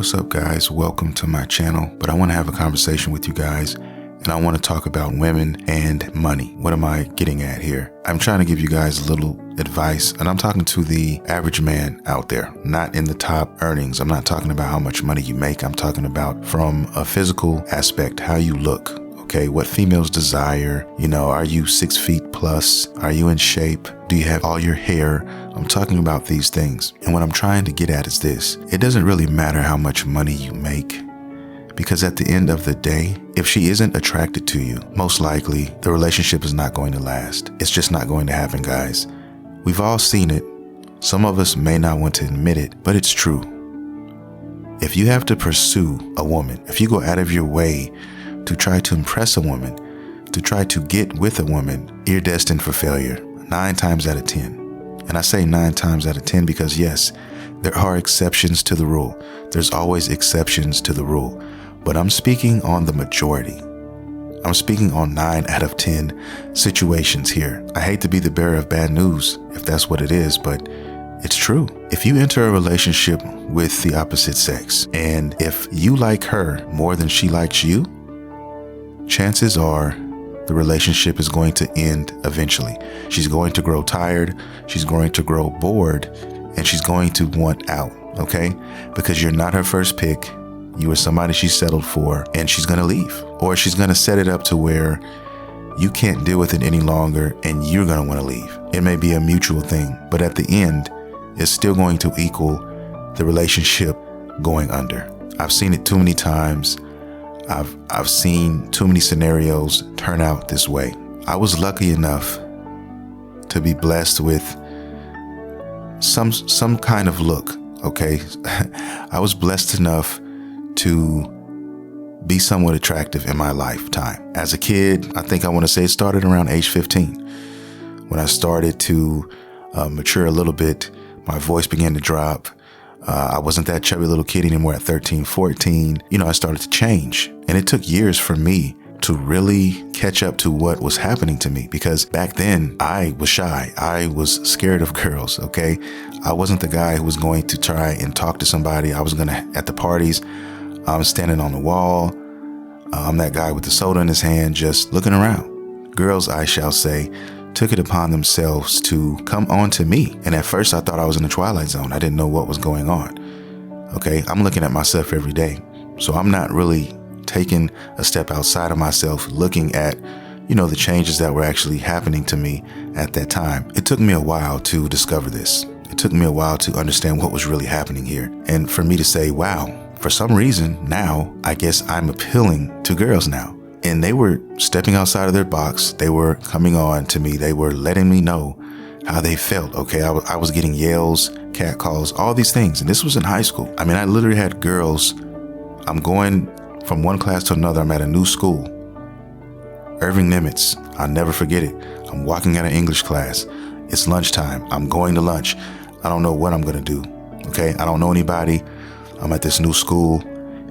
What's up, guys? Welcome to my channel. But I want to have a conversation with you guys, and I want to talk about women and money. What am I getting at here? I'm trying to give you guys a little advice, and I'm talking to the average man out there, not in the top earnings. I'm not talking about how much money you make. I'm talking about from a physical aspect, how you look. Okay, what females desire. Are you 6 feet plus? Are you in shape? Do you have all your hair? I'm talking about these things. And what I'm trying to get at is this. It doesn't really matter how much money you make, because at the end of the day, if she isn't attracted to you, most likely the relationship is not going to last. It's just not going to happen, guys. We've all seen it. Some of us may not want to admit it, but it's true. If you have to pursue a woman, if you go out of your way to try to impress a woman, to try to get with a woman, you're destined for failure 9 times out of 10. And I say 9 times out of 10 because yes, there are exceptions to the rule. There's always exceptions to the rule, but I'm speaking on the majority. I'm speaking on 9 out of 10 situations here. I hate to be the bearer of bad news if that's what it is, but it's true. If you enter a relationship with the opposite sex, and if you like her more than she likes you, chances are the relationship is going to end eventually. She's going to grow tired, she's going to grow bored, and she's going to want out, okay? Because you're not her first pick, you are somebody she settled for, and she's gonna leave. Or she's gonna set it up to where you can't deal with it any longer and you're gonna wanna leave. It may be a mutual thing, but at the end, it's still going to equal the relationship going under. I've seen it too many times. I've seen too many scenarios turn out this way. I was lucky enough to be blessed with some kind of look, okay? I was blessed enough to be somewhat attractive in my lifetime. As a kid, I think I want to say it started around age 15. When I started to mature a little bit, my voice began to drop. I wasn't that chubby little kid anymore at 13, 14. I started to change. And it took years for me to really catch up to what was happening to me, because back then I was shy. I was scared of girls, okay? I wasn't the guy who was going to try and talk to somebody. I was at the parties, I'm standing on the wall. I'm that guy with the soda in his hand, just looking around. Girls, I shall say, took it upon themselves to come on to me. And at first I thought I was in the Twilight Zone. I didn't know what was going on. Okay, I'm looking at myself every day. So I'm not really taking a step outside of myself, looking at, the changes that were actually happening to me at that time. It took me a while to discover this. It took me a while to understand what was really happening here. And for me to say, wow, for some reason now, I guess I'm appealing to girls now. And they were stepping outside of their box. They were coming on to me. They were letting me know how they felt. Okay, I was getting yells, catcalls, all these things. And this was in high school. I mean, I literally had girls. I'm going from one class to another. I'm at a new school. Irving Nimitz. I'll never forget it. I'm walking out of English class. It's lunchtime. I'm going to lunch. I don't know what I'm going to do. Okay, I don't know anybody. I'm at this new school.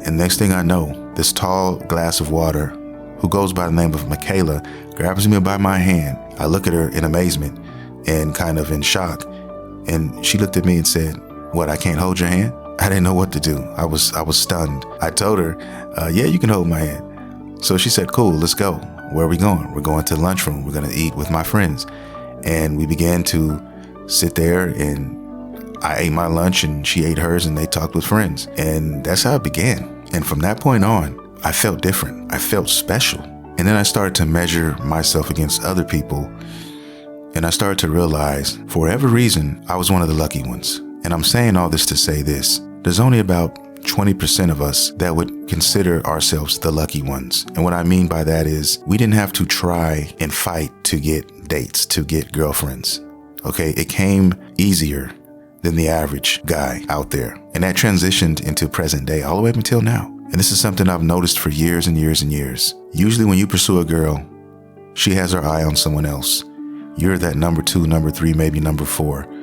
And next thing I know, this tall glass of water, who goes by the name of Michaela, grabs me by my hand. I look at her in amazement and kind of in shock. And she looked at me and said, "What, I can't hold your hand?" I didn't know what to do. I was stunned. I told her, yeah, you can hold my hand. So she said, cool, let's go. Where are we going? We're going to the lunchroom. We're going to eat with my friends. And we began to sit there, and I ate my lunch and she ate hers, and they talked with friends. And that's how it began. And from that point on, I felt different. I felt special. And then I started to measure myself against other people. And I started to realize, for whatever reason, I was one of the lucky ones. And I'm saying all this to say this. There's only about 20% of us that would consider ourselves the lucky ones. And what I mean by that is we didn't have to try and fight to get dates, to get girlfriends. Okay, it came easier than the average guy out there. And that transitioned into present day all the way up until now. And this is something I've noticed for years and years and years. Usually when you pursue a girl, she has her eye on someone else. You're that number 2, number 3, maybe number 4.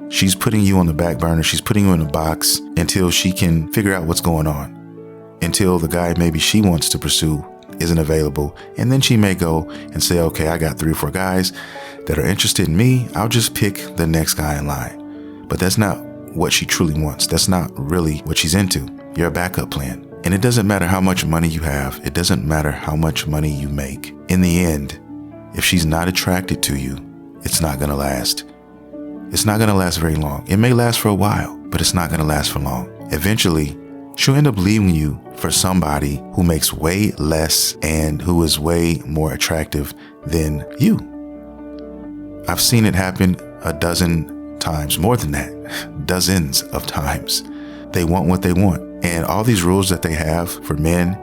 She's putting you on the back burner. She's putting you in a box until she can figure out what's going on. Until the guy maybe she wants to pursue isn't available. And then she may go and say, okay, I got 3 or 4 guys that are interested in me. I'll just pick the next guy in line. But that's not what she truly wants. That's not really what she's into. You're a backup plan. And it doesn't matter how much money you have. It doesn't matter how much money you make. In the end, if she's not attracted to you, it's not going to last. It's not going to last very long. It may last for a while, but it's not going to last for long. Eventually, she'll end up leaving you for somebody who makes way less and who is way more attractive than you. I've seen it happen a dozen times, more than that, dozens of times. They want what they want. And all these rules that they have for men,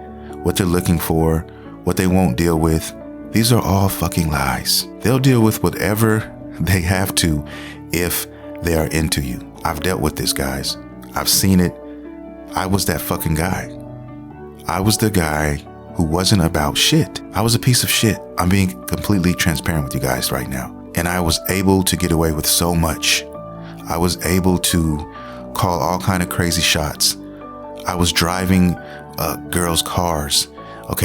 what they're looking for, what they won't deal with, these are all fucking lies. They'll deal with whatever they have to if they are into you. I've dealt with this, guys. I've seen it. I was that fucking guy. I was the guy who wasn't about shit. I was a piece of shit. I'm being completely transparent with you guys right now. And I was able to get away with so much. I was able to call all kind of crazy shots. I was driving girls' cars,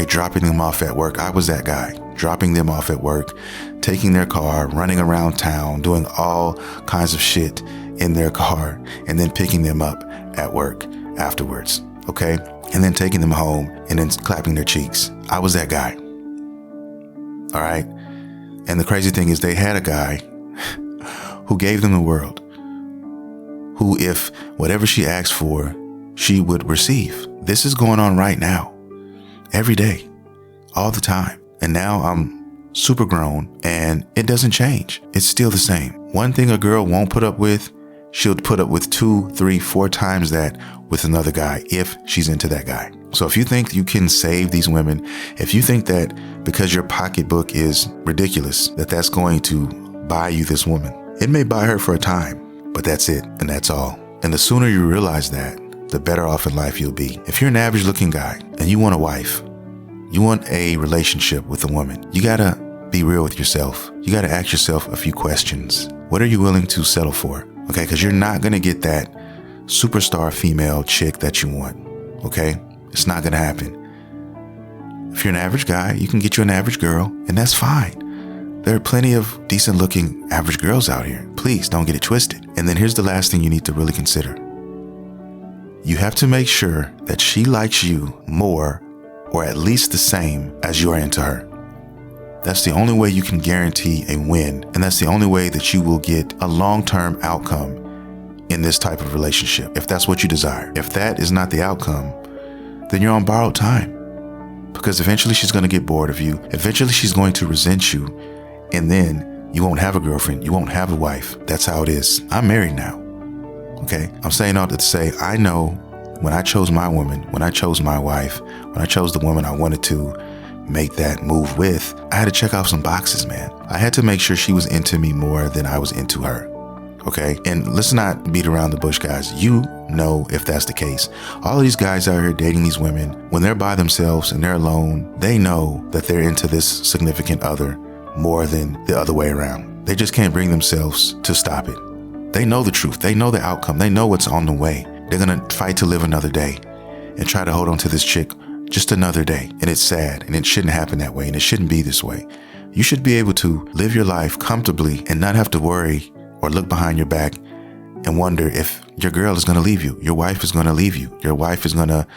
dropping them off at work. I was that guy, dropping them off at work, taking their car, running around town, doing all kinds of shit in their car, and then picking them up at work afterwards, and then taking them home and then clapping their cheeks. I was that guy. All right. And the crazy thing is they had a guy who gave them the world, who, if whatever she asked for, she would receive. This is going on right now, every day, all the time. And now I'm super grown and it doesn't change. It's still the same. One thing a girl won't put up with, she'll put up with 2, 3, 4 times that with another guy if she's into that guy. So if you think you can save these women, if you think that because your pocketbook is ridiculous, that that's going to buy you this woman, it may buy her for a time, but that's it. And that's all. And the sooner you realize that, the better off in life you'll be. If you're an average looking guy and you want a wife, you want a relationship with a woman, you gotta be real with yourself. You gotta ask yourself a few questions. What are you willing to settle for? Because you're not gonna get that superstar female chick that you want. It's not gonna happen. If you're an average guy, you can get you an average girl, and that's fine. There are plenty of decent looking average girls out here. Please don't get it twisted. And then here's the last thing you need to really consider. You have to make sure that she likes you more or at least the same as you are into her. That's the only way you can guarantee a win, and that's the only way that you will get a long-term outcome in this type of relationship, if that's what you desire. If that is not the outcome, then you're on borrowed time, because eventually she's going to get bored of you. Eventually she's going to resent you, and then you won't have a girlfriend. You won't have a wife. That's how it is. I'm married now. I'm saying all that to say, I know when I chose my woman, when I chose my wife, when I chose the woman I wanted to make that move with, I had to check off some boxes, man. I had to make sure she was into me more than I was into her. And let's not beat around the bush, guys. You know if that's the case. All of these guys out here dating these women, when they're by themselves and they're alone, they know that they're into this significant other more than the other way around. They just can't bring themselves to stop it. They know the truth. They know the outcome. They know what's on the way. They're going to fight to live another day and try to hold on to this chick just another day. And it's sad, and it shouldn't happen that way, and it shouldn't be this way. You should be able to live your life comfortably and not have to worry or look behind your back and wonder if your girl is going to leave you. Your wife is going to leave you. Your wife is going to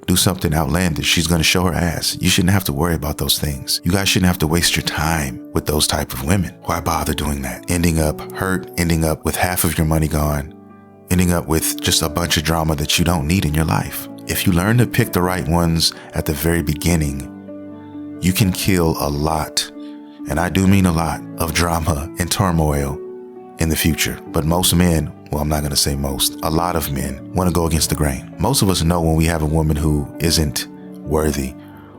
do something outlandish. She's going to show her ass. You shouldn't have to worry about those things. You guys shouldn't have to waste your time with those type of women. Why bother doing that? Ending up hurt, ending up with half of your money gone, ending up with just a bunch of drama that you don't need in your life. If you learn to pick the right ones at the very beginning, you can kill a lot, and I do mean a lot, of drama and turmoil in the future. But most men, well, I'm not going to say most, a lot of men want to go against the grain. Most of us know when we have a woman who isn't worthy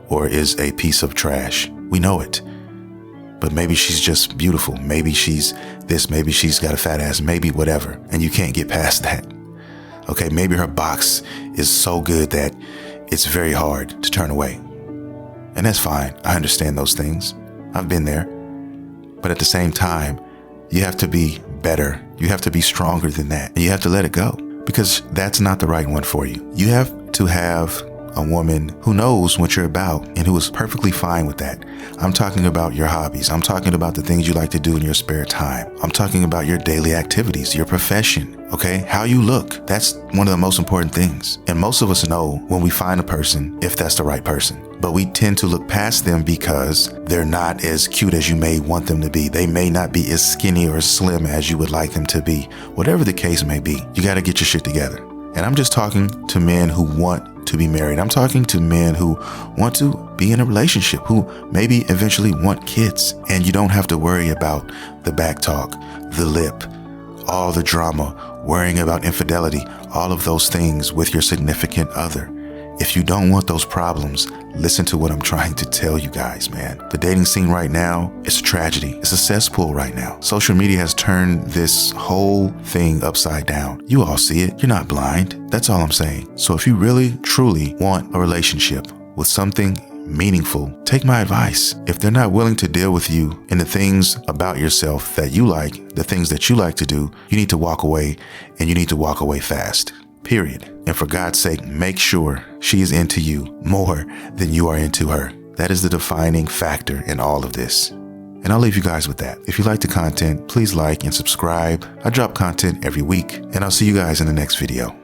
or is a piece of trash. We know it. But maybe she's just beautiful. Maybe she's this, maybe she's got a fat ass, maybe whatever. And you can't get past that. Maybe her box is so good that it's very hard to turn away. And that's fine. I understand those things. I've been there. But at the same time, you have to be better. You have to be stronger than that. And you have to let it go, because that's not the right one for you. You have to have a woman who knows what you're about and who is perfectly fine with that. I'm talking about your hobbies. I'm talking about the things you like to do in your spare time. I'm talking about your daily activities, your profession, okay? How you look. That's one of the most important things. And most of us know when we find a person if that's the right person. But we tend to look past them because they're not as cute as you may want them to be. They may not be as skinny or slim as you would like them to be. Whatever the case may be, you got to get your shit together. And I'm just talking to men who want to be married. I'm talking to men who want to be in a relationship, who maybe eventually want kids. And you don't have to worry about the back talk, the lip, all the drama, worrying about infidelity, all of those things with your significant other. If you don't want those problems, listen to what I'm trying to tell you guys, man. The dating scene right now is a tragedy. It's a cesspool right now. Social media has turned this whole thing upside down. You all see it. You're not blind. That's all I'm saying. So if you really, truly want a relationship with something meaningful, take my advice. If they're not willing to deal with you and the things about yourself that you like, the things that you like to do, you need to walk away, and you need to walk away fast. Period. And for God's sake, make sure she is into you more than you are into her. That is the defining factor in all of this. And I'll leave you guys with that. If you like the content, please like and subscribe. I drop content every week, and I'll see you guys in the next video.